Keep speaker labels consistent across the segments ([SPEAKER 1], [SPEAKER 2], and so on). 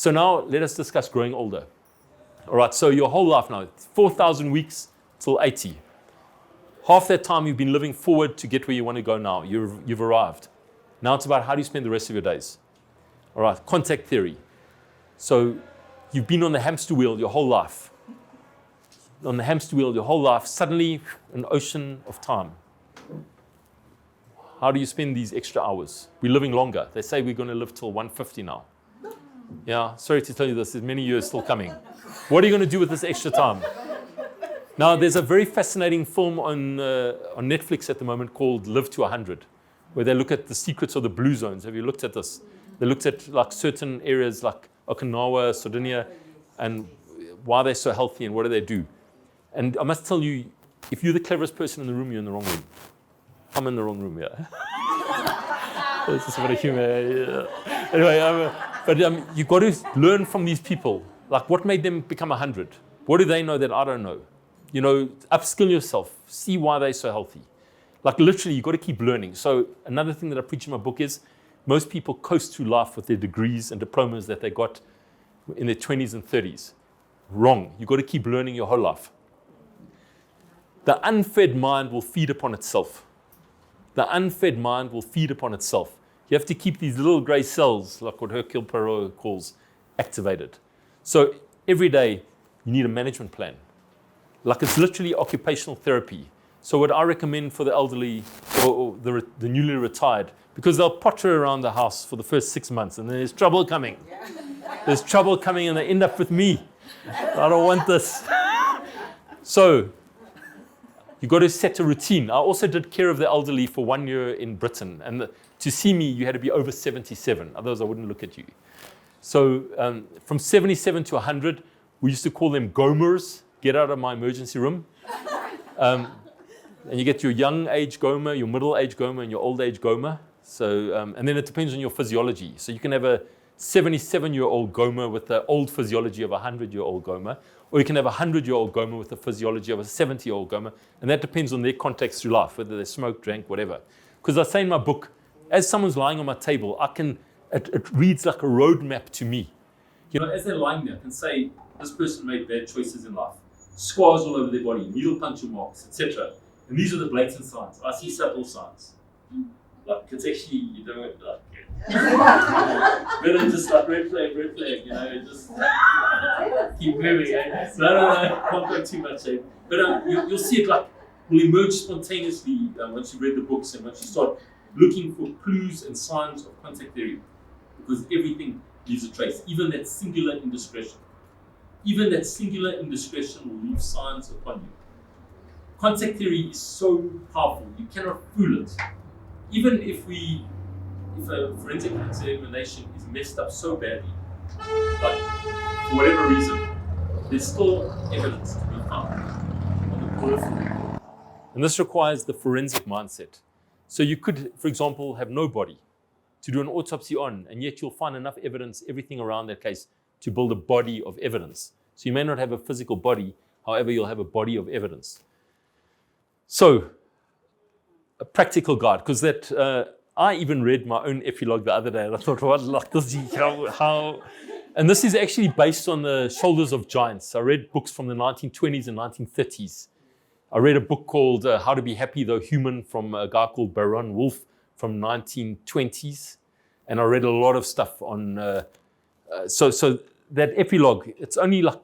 [SPEAKER 1] So now let us discuss growing older. All right, so your whole life now, 4,000 weeks till 80. Half that time you've been living forward to get where you want to go now. You've arrived. Now it's about how do you spend the rest of your days. All right, contact theory. So you've been on the hamster wheel your whole life. On the hamster wheel your whole life, suddenly an ocean of time. How do you spend these extra hours? We're living longer. They say we're going to live till 150 now. Yeah, sorry to tell you this, there's many years still coming. What are you going to do with this extra time? Now, there's a very fascinating film on Netflix at the moment called Live to 100, where they look at the secrets of the blue zones. Have you looked at this? They looked at like certain areas like Okinawa, Sardinia, and why they're so healthy and what do they do. And I must tell you, if you're the cleverest person in the room, you're in the wrong room. I'm in the wrong room, yeah. It's just a bit of humor. Yeah. Anyway, you've got to learn from these people. Like, what made them become 100? What do they know that I don't know? You know, upskill yourself. See why they're so healthy. Like, literally, you've got to keep learning. So another thing that I preach in my book is most people coast through life with their degrees and diplomas that they got in their 20s and 30s. Wrong. You've got to keep learning your whole life. The unfed mind will feed upon itself. The unfed mind will feed upon itself. You have to keep these little gray cells, like what Hercule Poirot calls, activated. So every day, you need a management plan. Like it's literally occupational therapy. So what I recommend for the elderly or the newly retired, because they'll potter around the house for the first 6 months and then there's trouble coming. There's trouble coming and they end up with me. I don't want this. So you've got to set a routine. I also did care of the elderly for 1 year in Britain. And to see me, you had to be over 77. Otherwise, I wouldn't look at you. So from 77 to 100, we used to call them gomers. Get out of my emergency room. And you get your young age gomer, your middle age gomer, and your old age gomer. So, and then it depends on your physiology. So you can have a 77-year-old gomer with the old physiology of a 100-year-old gomer, or you can have a 100-year-old gomer with the physiology of a 70-year-old gomer, and that depends on their context through life, whether they smoke, drank, whatever. Because I say in my book, as someone's lying on my table, it reads like a roadmap to me. You know, as they're lying there, I can say, this person made bad choices in life. Scars all over their body, needle puncture marks, etc. And these are the blatant signs. I see subtle signs. Like, it's actually, you don't like better just like red flag, you know, just keep moving, eh? No, can't go too much, eh? But you'll see it like, will emerge spontaneously once you read the books and once you start looking for clues and signs of contact theory. Because everything leaves a trace, even that singular indiscretion. Even that singular indiscretion will leave signs upon you. Contact theory is so powerful, you cannot fool it. Even if a forensic examination is messed up so badly, like for whatever reason, there's still evidence to be found on the periphery. And this requires the forensic mindset. So you could, for example, have no body to do an autopsy on, and yet you'll find enough evidence, everything around that case, to build a body of evidence. So you may not have a physical body, however, you'll have a body of evidence. So, a practical guide, because I even read my own epilogue the other day, and I thought, what, like this, how? And this is actually based on the shoulders of giants. I read books from the 1920s and 1930s. I read a book called How to Be Happy Though Human from a guy called Beran, Wolfe, from 1920s. And I read a lot of stuff on, so that epilogue, it's only like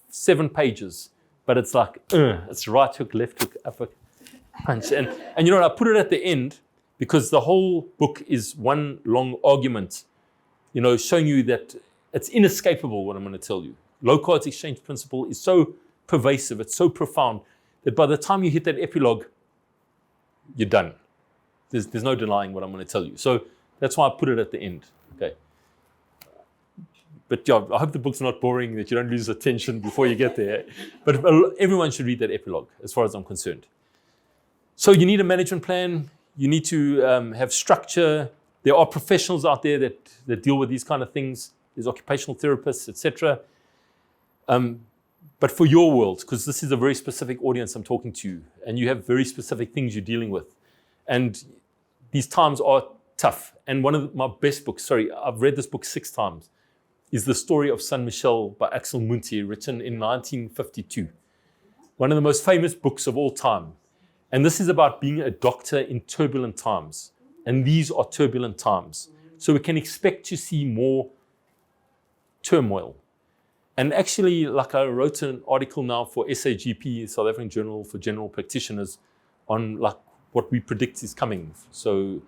[SPEAKER 1] 7 pages, but it's like, it's right hook, left hook, upper punch. And you know what, I put it at the end because the whole book is one long argument, you know, showing you that it's inescapable what I'm going to tell you. Low cards exchange principle is so pervasive, it's so profound, that by the time you hit that epilogue, you're done. There's no denying what I'm going to tell you. So that's why I put it at the end. Okay. But yeah, I hope the book's not boring, that you don't lose attention before you get there. But everyone should read that epilogue, as far as I'm concerned. So you need a management plan. You need to have structure. There are professionals out there that deal with these kind of things. There's occupational therapists, etc. But for your world, because this is a very specific audience I'm talking to, and you have very specific things you're dealing with. And these times are tough. And one of my best books, I've read this book 6 times. is The Story of Son Michele by Axel Munthe, written in 1952. One of the most famous books of all time. And this is about being a doctor in turbulent times. And these are turbulent times. So we can expect to see more turmoil. And actually, like I wrote an article now for SAGP, South African Journal for General Practitioners, on like what we predict is coming. So,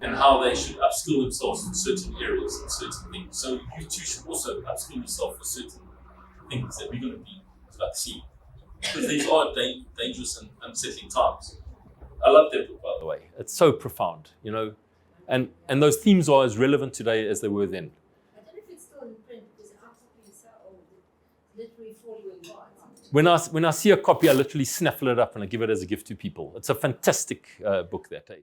[SPEAKER 1] and how they should upskill themselves in certain areas and certain things. So you too should also upskill yourself for certain things that we're going to be see. Because these are dangerous and unsettling times. I love that book, by the way. It's so profound, you know. And those themes are as relevant today as they were then.
[SPEAKER 2] I don't know if it's still in print because it absolutely is so old. Literally 40 years old.
[SPEAKER 1] When I see a copy, I literally snaffle it up and I give it as a gift to people. It's a fantastic book that day.